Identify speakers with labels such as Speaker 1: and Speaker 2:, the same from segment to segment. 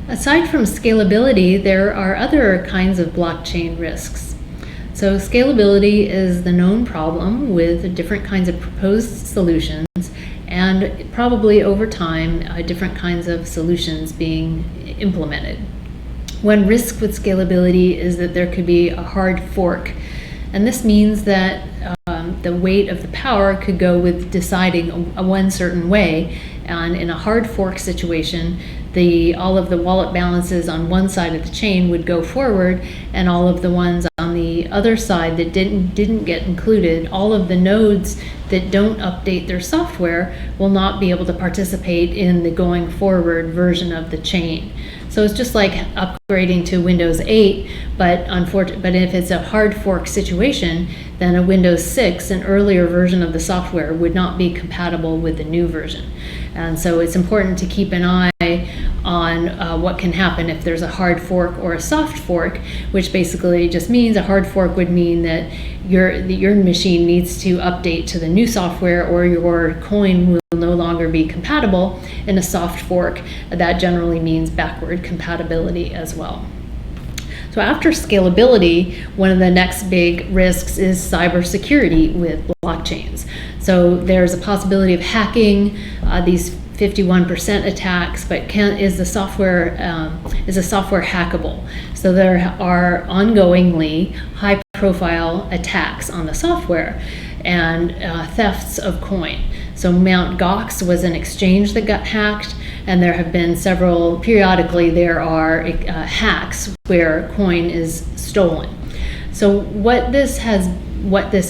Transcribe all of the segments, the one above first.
Speaker 1: Aside from scalability, there are other kinds of blockchain risks. So scalability is the known problem with different kinds of proposed solutions, and probably over time, different kinds of solutions being implemented. One risk with scalability is that there could be a hard fork, and this means that the weight of the power could go with deciding one certain way, and in a hard fork situation, all of the wallet balances on one side of the chain would go forward, and all of the ones on the other side that didn't get included, all of the nodes that don't update their software will not be able to participate in the going forward version of the chain. So it's just like upgrading to Windows 8, but if it's a hard fork situation, then a Windows 6, an earlier version of the software, would not be compatible with the new version. And so it's important to keep an eye on what can happen if there's a hard fork or a soft fork, which basically just means a hard fork would mean that your machine needs to update to the new software, or your coin will no longer be compatible. In a soft fork, that generally means backward compatibility as well. So after scalability, one of the next big risks is cybersecurity with blockchains. So there's a possibility of hacking these 51% attacks, but is the software hackable? So there are ongoingly high-profile attacks on the software and thefts of coin. So Mt. Gox was an exchange that got hacked, and there have been periodically there are hacks where coin is stolen. So what this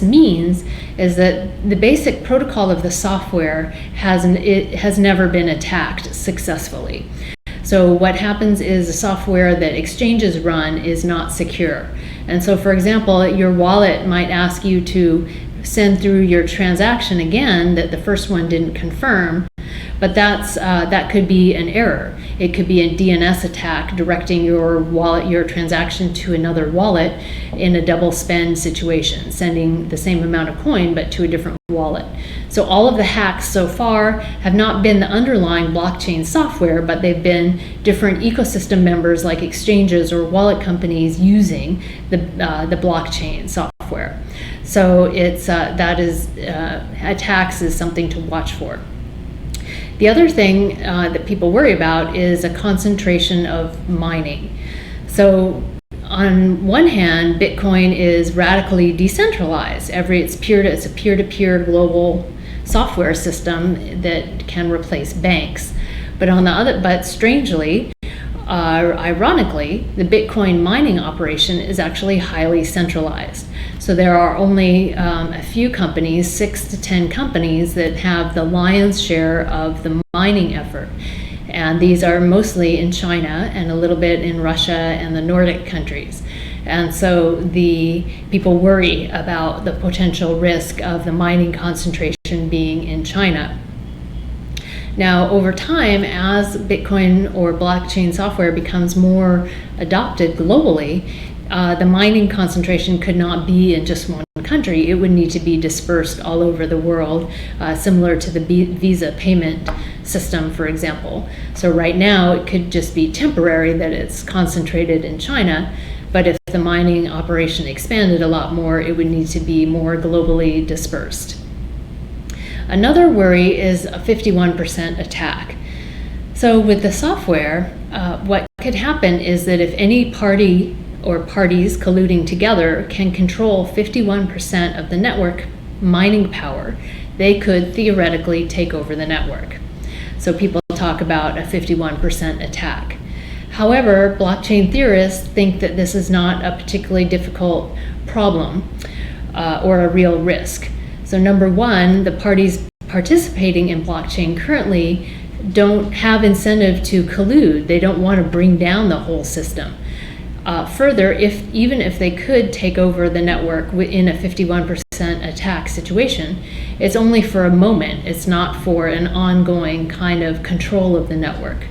Speaker 1: means is that the basic protocol of the software has never been attacked successfully. So what happens is the software that exchanges run is not secure. And so, for example, your wallet might ask you to send through your transaction again that the first one didn't confirm, but that could be an error. It could be a DNS attack directing your transaction to another wallet in a double spend situation, sending the same amount of coin but to a different wallet. So all of the hacks so far have not been the underlying blockchain software, but they've been different ecosystem members like exchanges or wallet companies using the blockchain software. So attacks is something to watch for. The other thing that people worry about is a concentration of mining. So on one hand, Bitcoin is radically decentralized. It's a peer-to-peer global software system that can replace banks. But strangely, ironically, the Bitcoin mining operation is actually highly centralized. So there are only a few companies, 6 to 10 companies, that have the lion's share of the mining effort. And these are mostly in China and a little bit in Russia and the Nordic countries. And so the people worry about the potential risk of the mining concentration being in China. Now, over time, as Bitcoin or blockchain software becomes more adopted globally, the mining concentration could not be in just one country. It would need to be dispersed all over the world, similar to the Visa payment system, for example. So right now, it could just be temporary that it's concentrated in China, but if the mining operation expanded a lot more, it would need to be more globally dispersed. Another worry is a 51% attack. So with the software, what could happen is that if any party or parties colluding together can control 51% of the network mining power, they could theoretically take over the network. So people talk about a 51% attack. However, blockchain theorists think that this is not a particularly difficult problem or a real risk. So number one, the parties participating in blockchain currently don't have incentive to collude. They don't want to bring down the whole system. Further, even if they could take over the network in a 51% attack situation, it's only for a moment. It's not for an ongoing kind of control of the network.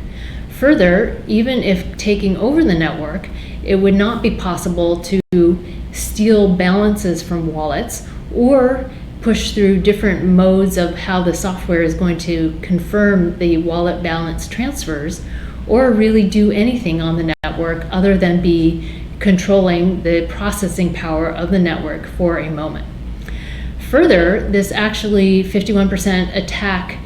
Speaker 1: Further, even if taking over the network, it would not be possible to steal balances from wallets or push through different modes of how the software is going to confirm the wallet balance transfers, or really do anything on the network other than be controlling the processing power of the network for a moment. Further, this actually 51% attack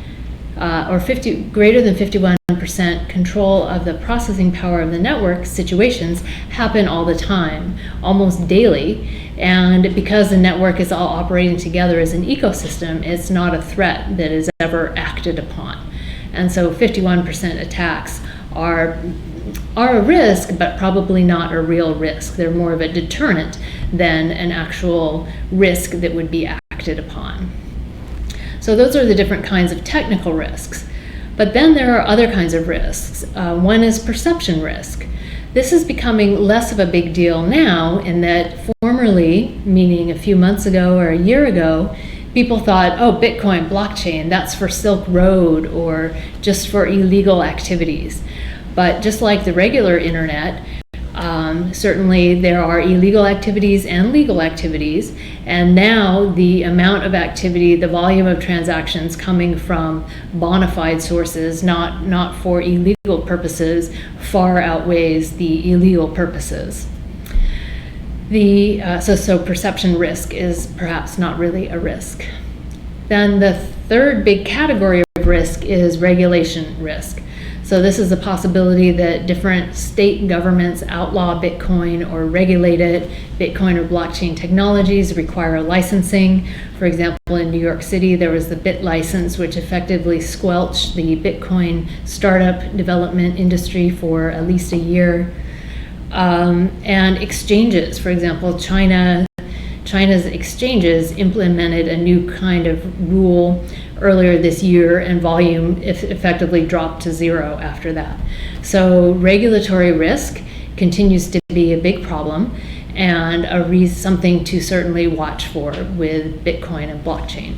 Speaker 1: greater than 51% control of the processing power of the network situations happen all the time, almost daily. And because the network is all operating together as an ecosystem, it's not a threat that is ever acted upon. And so 51% attacks are a risk, but probably not a real risk. They're more of a deterrent than an actual risk that would be acted upon. So those are the different kinds of technical risks. But then there are other kinds of risks. One is perception risk. This is becoming less of a big deal now, in that formerly, meaning a few months ago or a year ago, people thought, oh, Bitcoin, blockchain, that's for Silk Road or just for illegal activities. But just like the regular internet, certainly there are illegal activities and legal activities, and now the amount of activity, the volume of transactions coming from bona fide sources, not for illegal purposes, far outweighs the illegal purposes. So perception risk is perhaps not really a risk. Then the third big category of risk is regulation risk. So this is a possibility that different state governments outlaw Bitcoin or regulate it. Bitcoin or blockchain technologies require licensing. For example, in New York City, there was the BitLicense, which effectively squelched the Bitcoin startup development industry for at least a year. And exchanges, for example, China's exchanges implemented a new kind of rule earlier this year, and volume effectively dropped to zero after that. So regulatory risk continues to be a big problem, and something to certainly watch for with Bitcoin and blockchain.